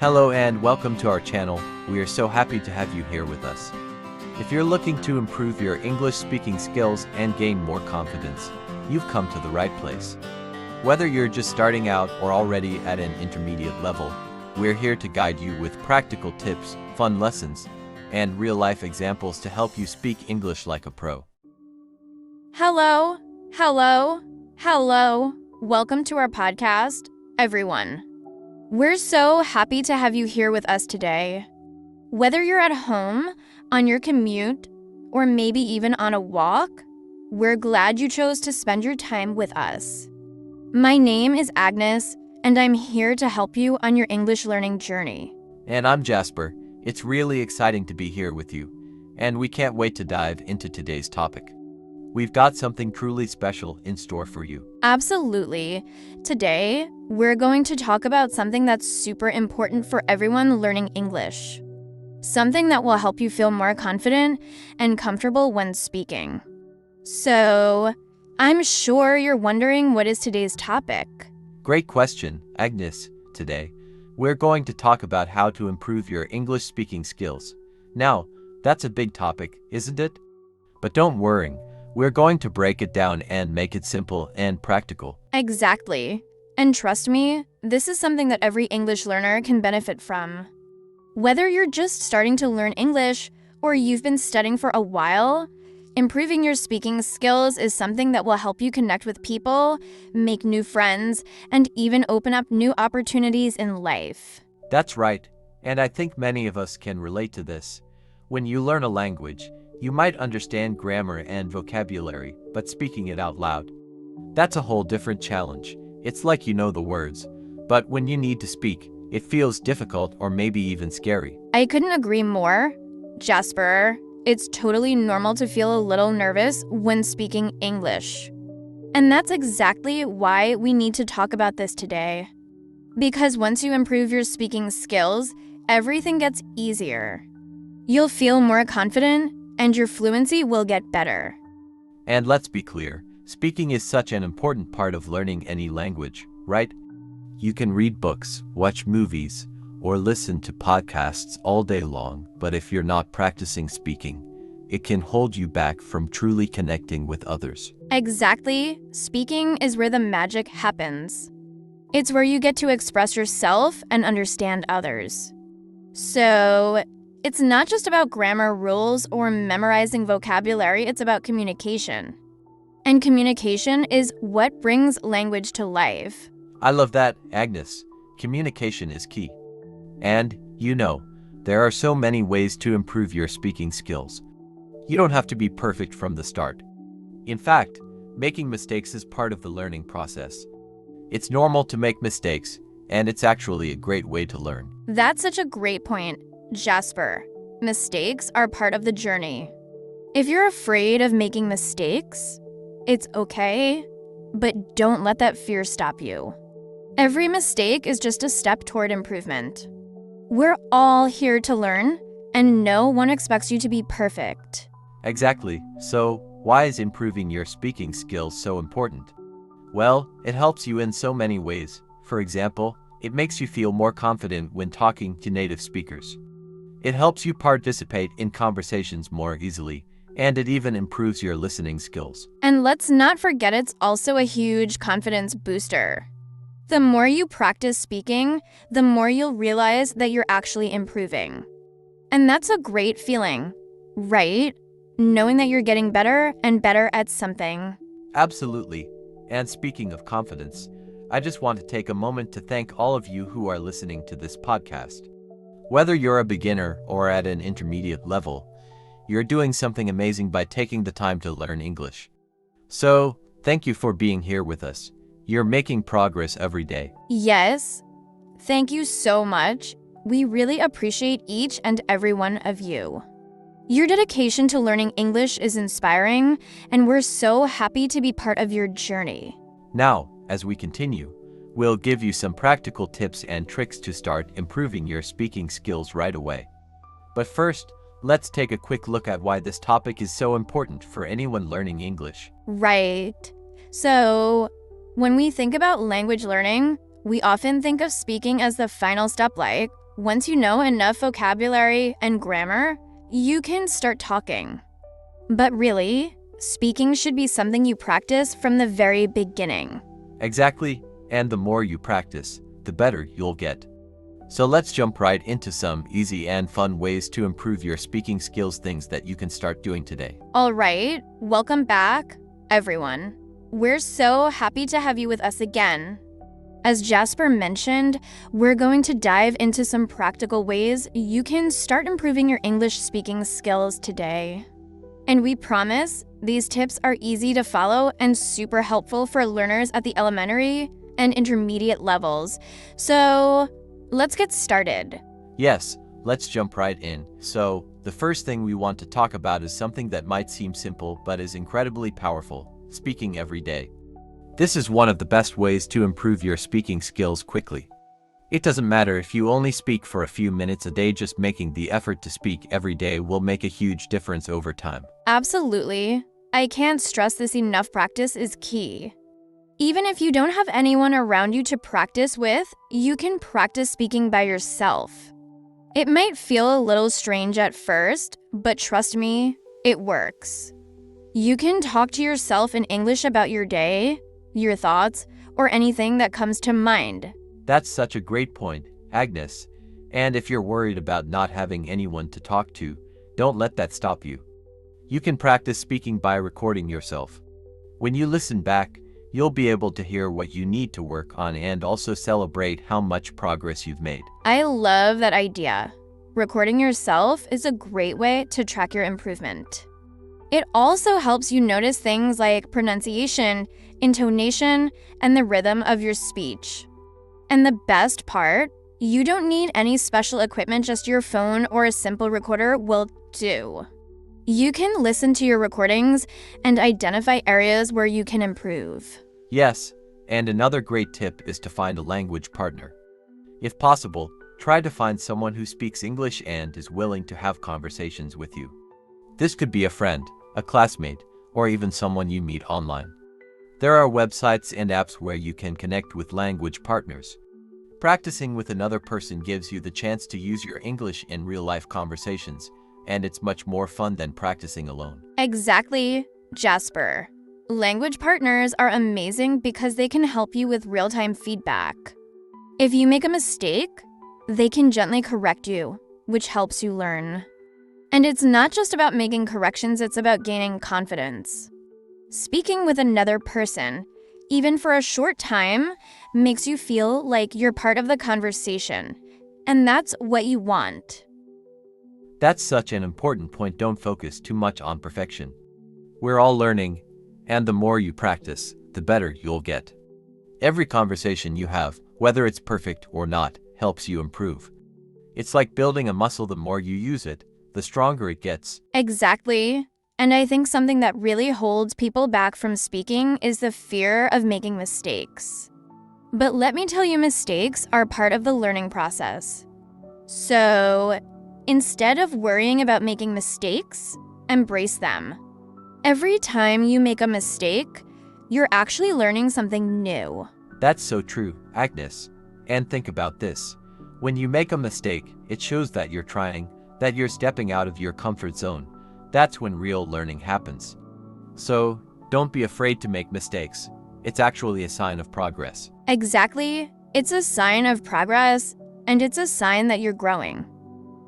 Hello and welcome to our channel. We are so happy to have you here with us. If you're looking to improve your English speaking skills and gain more confidence, you've come to the right place. Whether you're just starting out or already at an intermediate level, we're here to guide you with practical tips, fun lessons, and real-life examples to help you speak English like a pro. Hello. Welcome to our podcast, everyone. We're so happy to have you here with us today. Whether you're at home, on your commute, or maybe even on a walk, we're glad you chose to spend your time with us. My name is Agnes, and I'm here to help you on your English learning journey. And I'm Jasper. It's really exciting to be here with you, and we can't wait to dive into today's topic. We've got something truly special in store for you. Absolutely. Today, we're going to talk about something that's super important for everyone learning English. Something that will help you feel more confident and comfortable when speaking. So, I'm sure you're wondering what is today's topic. Great question, Agnes. Today, we're going to talk about how to improve your English speaking skills. Now, that's a big topic, isn't it? But don't worry. We're going to break it down and make it simple and practical. Exactly. And trust me, this is something that every English learner can benefit from. Whether you're just starting to learn English or you've been studying for a while, improving your speaking skills is something that will help you connect with people, make new friends, and even open up new opportunities in life. That's right, and I think many of us can relate to this. When you learn a language, you might understand grammar and vocabulary, but speaking it out loud, that's a whole different challenge. It's like you know the words, but when you need to speak, it feels difficult or maybe even scary. I couldn't agree more, Jasper. It's totally normal to feel a little nervous when speaking English. And that's exactly why we need to talk about this today. Because once you improve your speaking skills, everything gets easier. You'll feel more confident, and your fluency will get better. And let's be clear, speaking is such an important part of learning any language, right? You can read books, watch movies, or listen to podcasts all day long, but if you're not practicing speaking, it can hold you back from truly connecting with others. Exactly. Speaking is where the magic happens. It's where you get to express yourself and understand others. So, it's not just about grammar rules or memorizing vocabulary, it's about communication. And communication is what brings language to life. I love that, Agnes. Communication is key. And, there are so many ways to improve your speaking skills. You don't have to be perfect from the start. In fact, making mistakes is part of the learning process. It's normal to make mistakes, and it's actually a great way to learn. That's such a great point, Jasper. Mistakes are part of the journey. If you're afraid of making mistakes, it's okay, but don't let that fear stop you. Every mistake is just a step toward improvement. We're all here to learn, and no one expects you to be perfect. Exactly. So, why is improving your speaking skills so important? Well, it helps you in so many ways. For example, it makes you feel more confident when talking to native speakers. It helps you participate in conversations more easily, and it even improves your listening skills. And let's not forget it's also a huge confidence booster. The more you practice speaking, the more you'll realize that you're actually improving. And that's a great feeling, right? Knowing that you're getting better and better at something. Absolutely. And speaking of confidence, I just want to take a moment to thank all of you who are listening to this podcast. Whether you're a beginner or at an intermediate level, you're doing something amazing by taking the time to learn English. So, thank you for being here with us. You're making progress every day. Yes. Thank you so much. We really appreciate each and every one of you. Your dedication to learning English is inspiring, and we're so happy to be part of your journey. Now, as we continue, we'll give you some practical tips and tricks to start improving your speaking skills right away. But first, let's take a quick look at why this topic is so important for anyone learning English. Right. So, when we think about language learning, we often think of speaking as the final step, like, Once you know enough vocabulary and grammar, you can start talking. But really, speaking should be something you practice from the very beginning. Exactly, and the more you practice, the better you'll get. So let's jump right into some easy and fun ways to improve your speaking skills, things that you can start doing today. All right, welcome back, everyone. We're so happy to have you with us again. As Jasper mentioned, we're going to dive into some practical ways you can start improving your English speaking skills today. And we promise these tips are easy to follow and super helpful for learners at the elementary and intermediate levels. So let's get started. Yes, let's jump right in. So, the first thing we want to talk about is something that might seem simple but is incredibly powerful: speaking every day. This is one of the best ways to improve your speaking skills quickly. It doesn't matter if you only speak for a few minutes a day, just making the effort to speak every day will make a huge difference over time. Absolutely. I can't stress this enough. Practice is key. Even if you don't have anyone around you to practice with, you can practice speaking by yourself. It might feel a little strange at first, but trust me, it works. You can talk to yourself in English about your day, your thoughts, or anything that comes to mind. That's such a great point, Agnes. And if you're worried about not having anyone to talk to, don't let that stop you. You can practice speaking by recording yourself. When you listen back, you'll be able to hear what you need to work on and also celebrate how much progress you've made. I love that idea. Recording yourself is a great way to track your improvement. It also helps you notice things like pronunciation, intonation, and the rhythm of your speech. And the best part, you don't need any special equipment, just your phone or a simple recorder will do. You can listen to your recordings and identify areas where you can improve. Yes, and another great tip is to find a language partner. If possible, try to find someone who speaks English and is willing to have conversations with you. This could be a friend, a classmate, or even someone you meet online. There are websites and apps where you can connect with language partners. Practicing with another person gives you the chance to use your English in real-life conversations, and it's much more fun than practicing alone. Exactly, Jasper. Language partners are amazing because they can help you with real-time feedback. If you make a mistake, they can gently correct you, which helps you learn. And it's not just about making corrections, it's about gaining confidence. Speaking with another person, even for a short time, makes you feel like you're part of the conversation, and that's what you want. That's such an important point. Don't focus too much on perfection. We're all learning, and the more you practice, the better you'll get. Every conversation you have, whether it's perfect or not, helps you improve. It's like building a muscle. The more you use it, the stronger it gets. Exactly. And I think something that really holds people back from speaking is the fear of making mistakes. But let me tell you, mistakes are part of the learning process. So instead of worrying about making mistakes, embrace them. Every time you make a mistake, you're actually learning something new. That's so true, Agnes. And think about this. When you make a mistake, it shows that you're trying, that you're stepping out of your comfort zone. That's when real learning happens. So, don't be afraid to make mistakes. It's actually a sign of progress. Exactly. It's a sign of progress, and it's a sign that you're growing.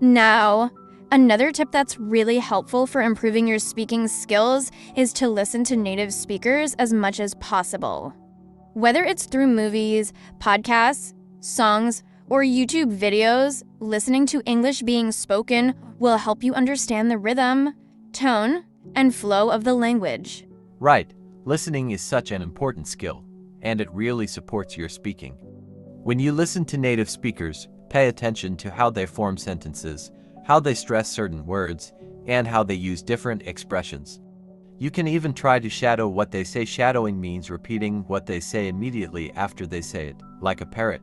Now, another tip that's really helpful for improving your speaking skills is to listen to native speakers as much as possible. Whether it's through movies, podcasts, songs, or YouTube videos, listening to English being spoken will help you understand the rhythm, tone, and flow of the language. Right. Listening is such an important skill, and it really supports your speaking. When you listen to native speakers, pay attention to how they form sentences, how they stress certain words, and how they use different expressions. You can even try to shadow what they say. Shadowing means repeating what they say immediately after they say it, like a parrot.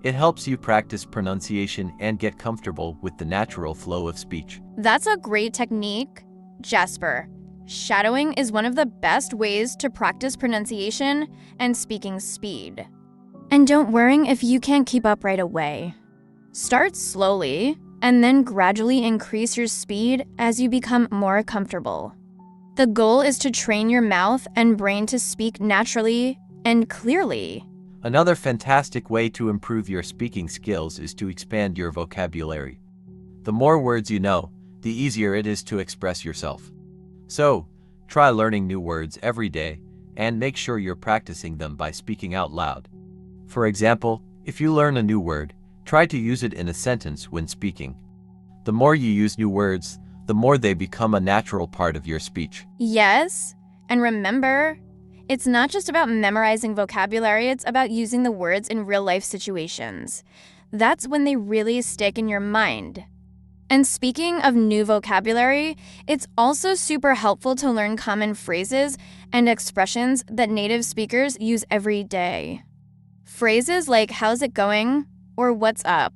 It helps you practice pronunciation and get comfortable with the natural flow of speech. That's a great technique, Jasper. Shadowing is one of the best ways to practice pronunciation and speaking speed. And don't worry if you can't keep up right away. Start slowly and then gradually increase your speed as you become more comfortable. The goal is to train your mouth and brain to speak naturally and clearly. Another fantastic way to improve your speaking skills is to expand your vocabulary. The more words you know, the easier it is to express yourself. So, try learning new words every day and make sure you're practicing them by speaking out loud. For example, if you learn a new word, try to use it in a sentence when speaking. The more you use new words, the more they become a natural part of your speech. Yes, and remember, it's not just about memorizing vocabulary, it's about using the words in real-life situations. That's when they really stick in your mind. And speaking of new vocabulary, it's also super helpful to learn common phrases and expressions that native speakers use every day. Phrases like "how's it going?" or "what's up?"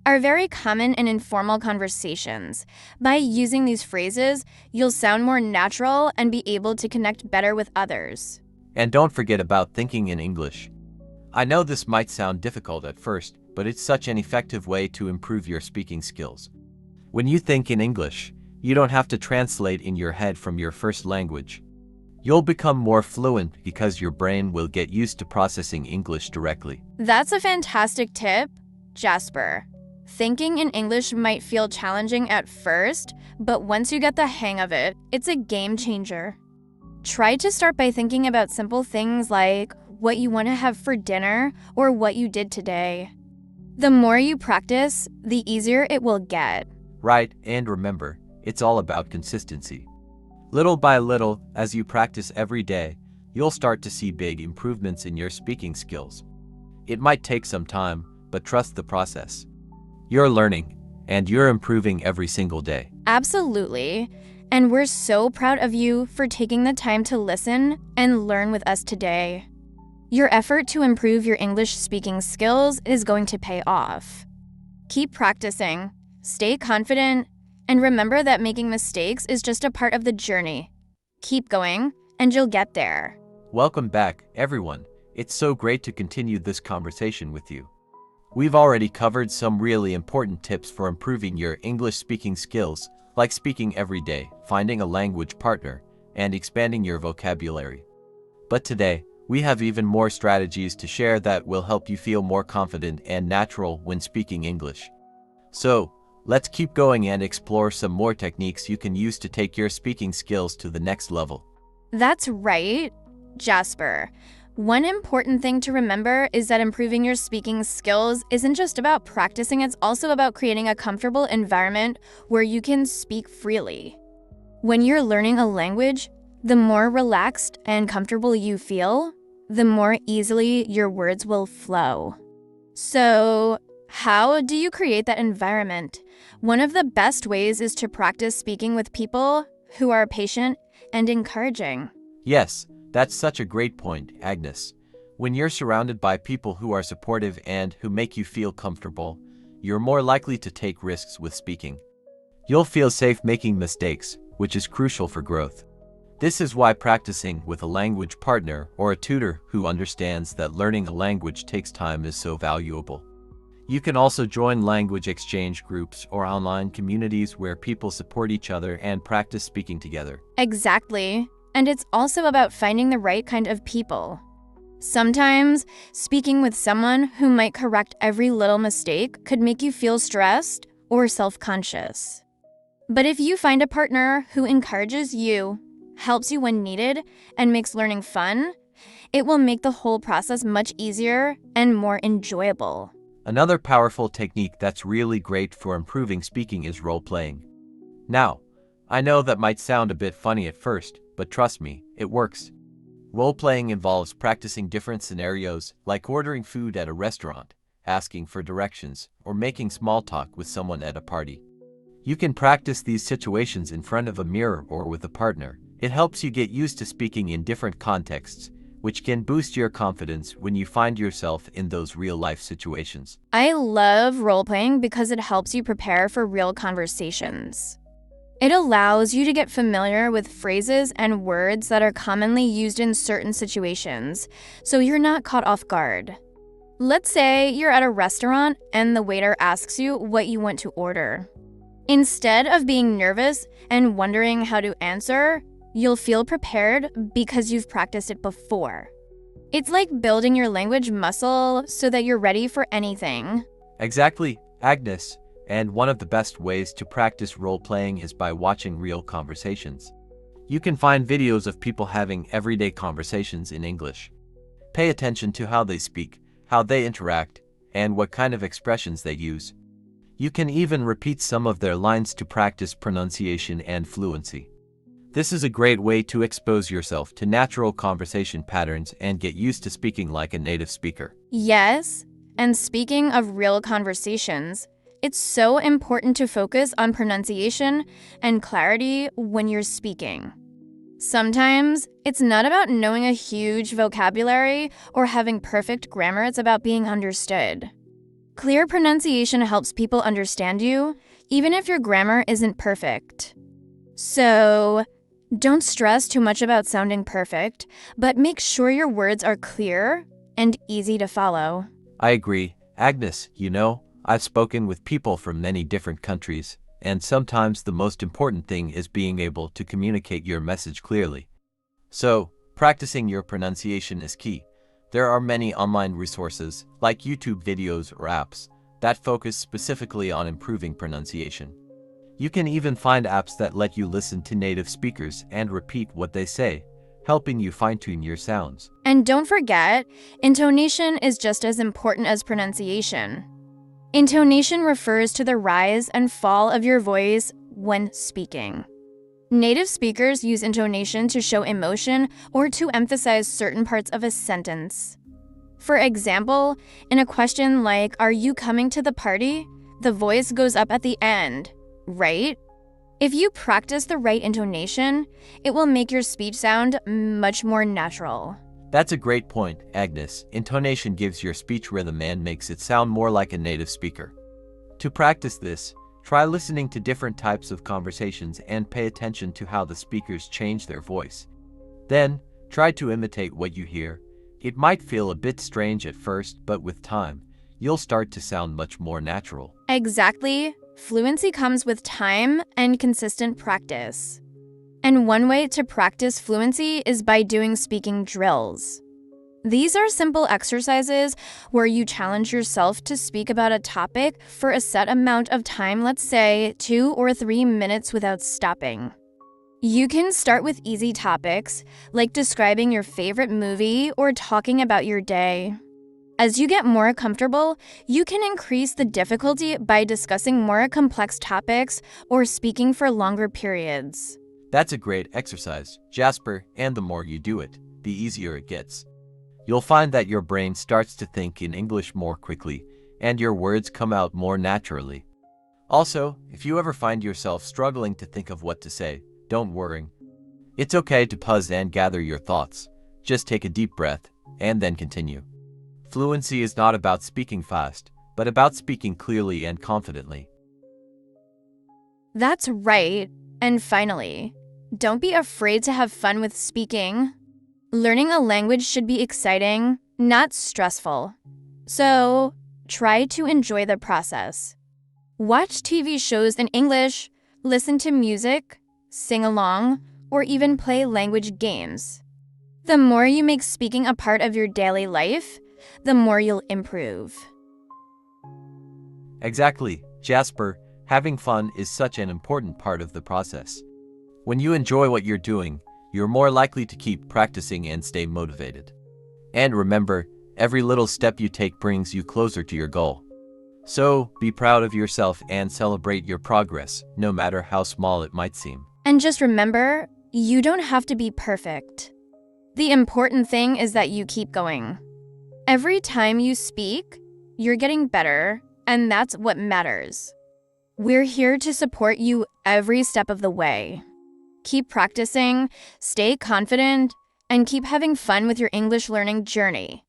are very common in informal conversations. By using these phrases, you'll sound more natural and be able to connect better with others. And don't forget about thinking in English. I know this might sound difficult at first, but it's such an effective way to improve your speaking skills. When you think in English, you don't have to translate in your head from your first language. You'll become more fluent because your brain will get used to processing English directly. That's a fantastic tip, Jasper. Thinking in English might feel challenging at first, but once you get the hang of it, it's a game changer. Try to start by thinking about simple things like what you want to have for dinner or what you did today. The more you practice, the easier it will get. Right, and remember, it's all about consistency. Little by little, as you practice every day, you'll start to see big improvements in your speaking skills. It might take some time, but trust the process. You're learning, and you're improving every single day. Absolutely. And we're so proud of you for taking the time to listen and learn with us today. Your effort to improve your English speaking skills is going to pay off. Keep practicing, stay confident, and remember that making mistakes is just a part of the journey. Keep going, and you'll get there. Welcome back, everyone. It's so great to continue this conversation with you. We've already covered some really important tips for improving your English speaking skills, like speaking every day, finding a language partner, and expanding your vocabulary. But today, we have even more strategies to share that will help you feel more confident and natural when speaking English. So, let's keep going and explore some more techniques you can use to take your speaking skills to the next level. That's right, Jasper. One important thing to remember is that improving your speaking skills isn't just about practicing, it's also about creating a comfortable environment where you can speak freely. When you're learning a language, the more relaxed and comfortable you feel, the more easily your words will flow. So, how do you create that environment? One of the best ways is to practice speaking with people who are patient and encouraging. Yes, that's such a great point, Agnes. When you're surrounded by people who are supportive and who make you feel comfortable, you're more likely to take risks with speaking. You'll feel safe making mistakes, which is crucial for growth. This is why practicing with a language partner or a tutor who understands that learning a language takes time is so valuable. You can also join language exchange groups or online communities where people support each other and practice speaking together. Exactly. And it's also about finding the right kind of people. Sometimes, speaking with someone who might correct every little mistake could make you feel stressed or self-conscious. But if you find a partner who encourages you, helps you when needed, and makes learning fun, it will make the whole process much easier and more enjoyable. Another powerful technique that's really great for improving speaking is role-playing. Now, I know that might sound a bit funny at first, but trust me, it works. Role-playing involves practicing different scenarios, like ordering food at a restaurant, asking for directions, or making small talk with someone at a party. You can practice these situations in front of a mirror or with a partner. It helps you get used to speaking in different contexts, which can boost your confidence when you find yourself in those real-life situations. I love role-playing because it helps you prepare for real conversations. It allows you to get familiar with phrases and words that are commonly used in certain situations, so you're not caught off guard. Let's say you're at a restaurant and the waiter asks you what you want to order. Instead of being nervous and wondering how to answer, you'll feel prepared because you've practiced it before. It's like building your language muscle so that you're ready for anything. Exactly, Agnes. And one of the best ways to practice role-playing is by watching real conversations. You can find videos of people having everyday conversations in English. Pay attention to how they speak, how they interact, and what kind of expressions they use. You can even repeat some of their lines to practice pronunciation and fluency. This is a great way to expose yourself to natural conversation patterns and get used to speaking like a native speaker. Yes, and speaking of real conversations, it's so important to focus on pronunciation and clarity when you're speaking. Sometimes, it's not about knowing a huge vocabulary or having perfect grammar, it's about being understood. Clear pronunciation helps people understand you, even if your grammar isn't perfect. So, don't stress too much about sounding perfect, but make sure your words are clear and easy to follow. I agree. Agnes, I've spoken with people from many different countries, and sometimes the most important thing is being able to communicate your message clearly. So, practicing your pronunciation is key. There are many online resources, like YouTube videos or apps, that focus specifically on improving pronunciation. You can even find apps that let you listen to native speakers and repeat what they say, helping you fine-tune your sounds. And don't forget, intonation is just as important as pronunciation. Intonation refers to the rise and fall of your voice when speaking. Native speakers use intonation to show emotion or to emphasize certain parts of a sentence. For example, in a question like, "Are you coming to the party?" the voice goes up at the end, right? If you practice the right intonation, it will make your speech sound much more natural. That's a great point, Agnes. Intonation gives your speech rhythm and makes it sound more like a native speaker. To practice this, try listening to different types of conversations and pay attention to how the speakers change their voice. Then, try to imitate what you hear. It might feel a bit strange at first, but with time, you'll start to sound much more natural. Exactly. Fluency comes with time and consistent practice. And one way to practice fluency is by doing speaking drills. These are simple exercises where you challenge yourself to speak about a topic for a set amount of time, let's say 2 or 3 minutes without stopping. You can start with easy topics, like describing your favorite movie or talking about your day. As you get more comfortable, you can increase the difficulty by discussing more complex topics or speaking for longer periods. That's a great exercise, Jasper, and the more you do it, the easier it gets. You'll find that your brain starts to think in English more quickly, and your words come out more naturally. Also, if you ever find yourself struggling to think of what to say, don't worry. It's okay to pause and gather your thoughts. Just take a deep breath, and then continue. Fluency is not about speaking fast, but about speaking clearly and confidently. That's right. And finally, don't be afraid to have fun with speaking. Learning a language should be exciting, not stressful. So, try to enjoy the process. Watch TV shows in English, listen to music, sing along, or even play language games. The more you make speaking a part of your daily life, the more you'll improve. Exactly, Jasper. Having fun is such an important part of the process. When you enjoy what you're doing, you're more likely to keep practicing and stay motivated. And remember, every little step you take brings you closer to your goal. So, be proud of yourself and celebrate your progress, no matter how small it might seem. And just remember, you don't have to be perfect. The important thing is that you keep going. Every time you speak, you're getting better, and that's what matters. We're here to support you every step of the way. Keep practicing, stay confident, and keep having fun with your English learning journey.